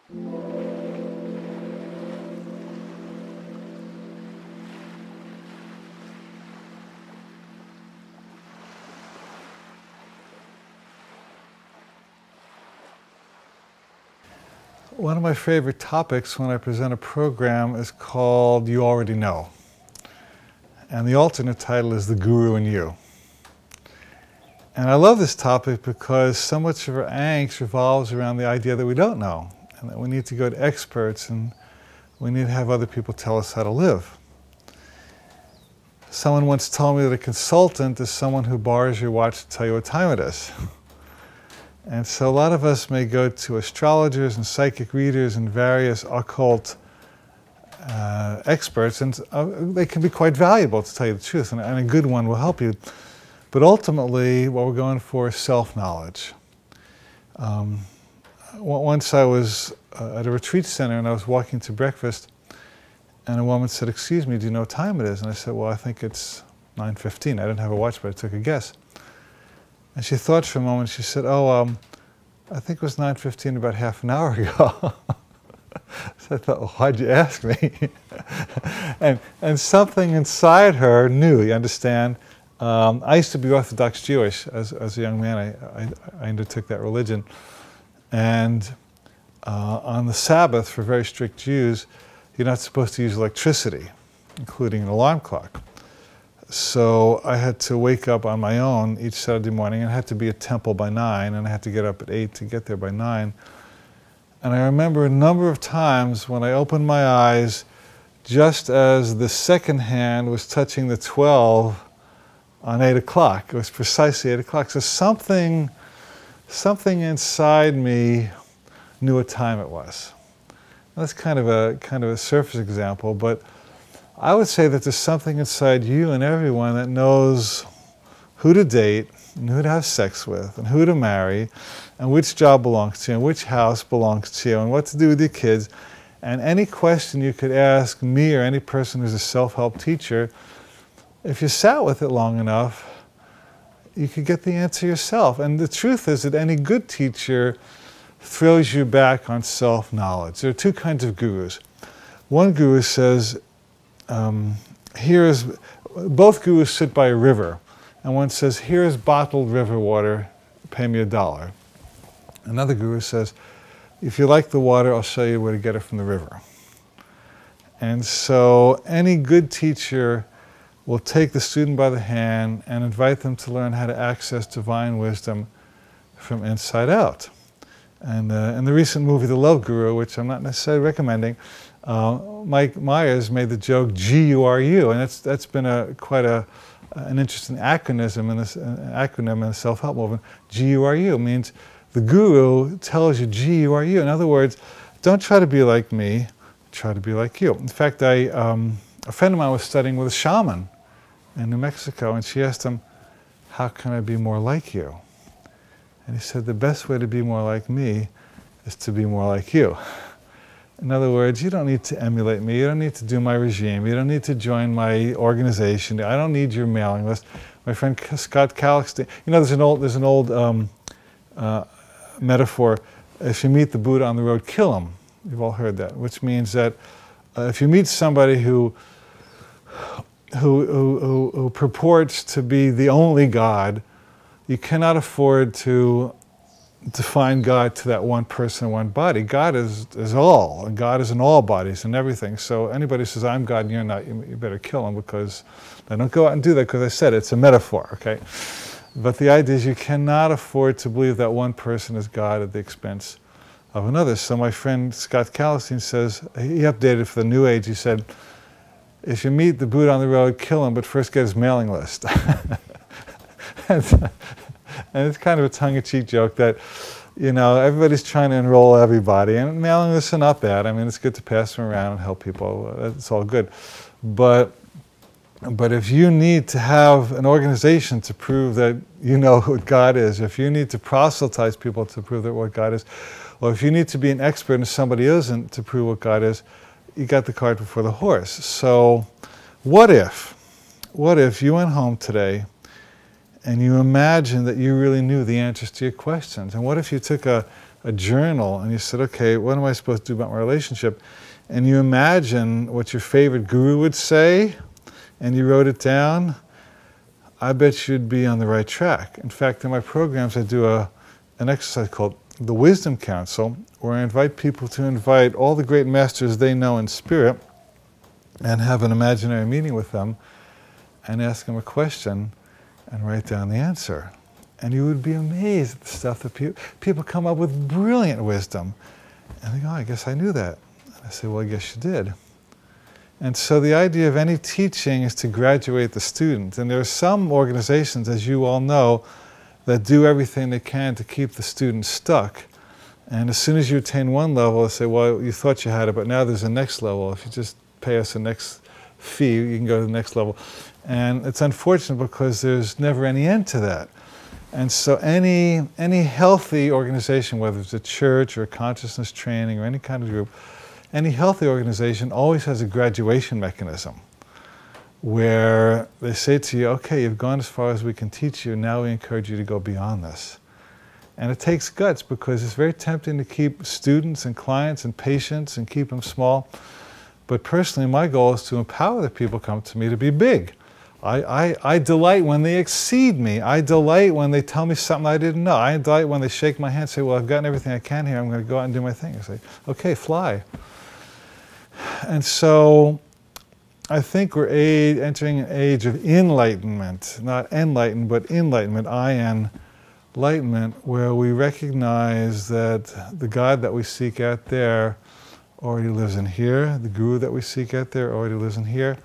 One of my favorite topics when I present a program is called You Already Know. And the alternate title is The Guru and You. And I love this topic because so much of our angst revolves around the idea that we don't know, and that we need to go to experts and we need to have other people tell us how to live. Someone once told me that a consultant is someone who borrows your watch to tell you what time it is. And so a lot of us may go to astrologers and psychic readers and various occult experts, and they can be quite valuable, to tell you the truth, and a good one will help you. But ultimately, what we're going for is self-knowledge. Once I was at a retreat center and I was walking to breakfast, and a woman said, "Excuse me, do you know what time it is?" And I said, "Well, I think it's 9:15. I didn't have a watch, but I took a guess." And she thought for a moment. She said, "Oh, I think it was 9:15 about half an hour ago." So I thought, well, why'd you ask me? and something inside her knew, you understand? I used to be Orthodox Jewish as a young man. I undertook that religion. And on the Sabbath, for very strict Jews, you're not supposed to use electricity, including an alarm clock. So I had to wake up on my own each Saturday morning, and I had to be at temple by 9, and I had to get up at 8 to get there by 9. And I remember a number of times when I opened my eyes, just as the second hand was touching the 12 on 8 o'clock. It was precisely 8 o'clock. So something inside me knew what time it was. That's kind of a surface example, but I would say that there's something inside you and everyone that knows who to date, and who to have sex with, and who to marry, and which job belongs to you, and which house belongs to you, and what to do with your kids. And any question you could ask me or any person who's a self-help teacher, if you sat with it long enough, you could get the answer yourself. And the truth is that any good teacher throws you back on self-knowledge. There are two kinds of gurus. One guru says, both gurus sit by a river, and one says, "Here's bottled river water, pay me $1." Another guru says, "If you like the water, I'll show you where to get it from the river." And so any good teacher will take the student by the hand and invite them to learn how to access divine wisdom from inside out. And in the recent movie, The Love Guru, which I'm not necessarily recommending, Mike Myers made the joke G-U-R-U, and that's been quite an interesting acronym in the self-help movement. G-U-R-U means the guru tells you G-U-R-U. In other words, don't try to be like me, try to be like you. In fact, a friend of mine was studying with a shaman in New Mexico, and she asked him, "How can I be more like you?" And he said, "The best way to be more like me is to be more like you." In other words, you don't need to emulate me, you don't need to do my regime, you don't need to join my organization, I don't need your mailing list. My friend Scott Calixte, there's an old metaphor, if you meet the Buddha on the road, kill him. You've all heard that, which means that if you meet somebody who purports to be the only God, you cannot afford to define God to that one person, one body. God is all, and God is in all bodies and everything. So anybody says, "I'm God and you're not," you better kill them, because they don't go out and do that, because I said it's a metaphor, okay? But the idea is you cannot afford to believe that one person is God at the expense of another. So my friend Scott Calixte says, he updated for the New Age, he said, "If you meet the Buddha on the road, kill him, but first get his mailing list." And it's kind of a tongue-in-cheek joke that, everybody's trying to enroll everybody, and mailing lists are not bad. I mean, it's good to pass them around and help people. It's all good. But if you need to have an organization to prove that you know what God is, if you need to proselytize people to prove that what God is, or if you need to be an expert and somebody isn't to prove what God is, you got the cart before the horse. So what if you went home today and you imagined that you really knew the answers to your questions? And what if you took a a journal and you said, okay, what am I supposed to do about my relationship? And you imagine what your favorite guru would say, and you wrote it down, I bet you'd be on the right track. In fact, in my programs, I do an exercise called the Wisdom Council, where I invite people to invite all the great masters they know in spirit and have an imaginary meeting with them and ask them a question and write down the answer. And you would be amazed at the stuff that people come up with brilliant wisdom. And they go, oh, I guess I knew that. And I say, well, I guess you did. And so the idea of any teaching is to graduate the student. And there are some organizations, as you all know, that do everything they can to keep the student stuck. And as soon as you attain one level, they say, well, you thought you had it, but now there's a next level. If you just pay us the next fee, you can go to the next level. And it's unfortunate because there's never any end to that. And so any healthy organization, whether it's a church or a consciousness training or any kind of group, any healthy organization always has a graduation mechanism where they say to you, okay, you've gone as far as we can teach you, now we encourage you to go beyond this. And it takes guts because it's very tempting to keep students and clients and patients and keep them small. But personally, my goal is to empower the people who come to me to be big. I delight when they exceed me. I delight when they tell me something I didn't know. I delight when they shake my hand and say, well, I've gotten everything I can here. I'm going to go out and do my thing. I say, okay, fly. And so I think we're entering an age of enlightenment, not enlightened, but enlightenment, enlightenment, where we recognize that the God that we seek out there already lives in here. The guru that we seek out there already lives in here.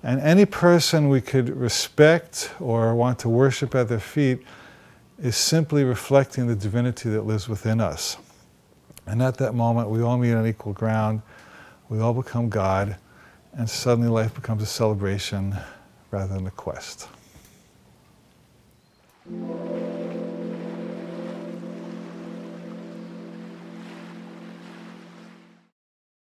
And any person we could respect or want to worship at their feet is simply reflecting the divinity that lives within us. And at that moment, we all meet on equal ground. We all become God, and suddenly life becomes a celebration rather than a quest.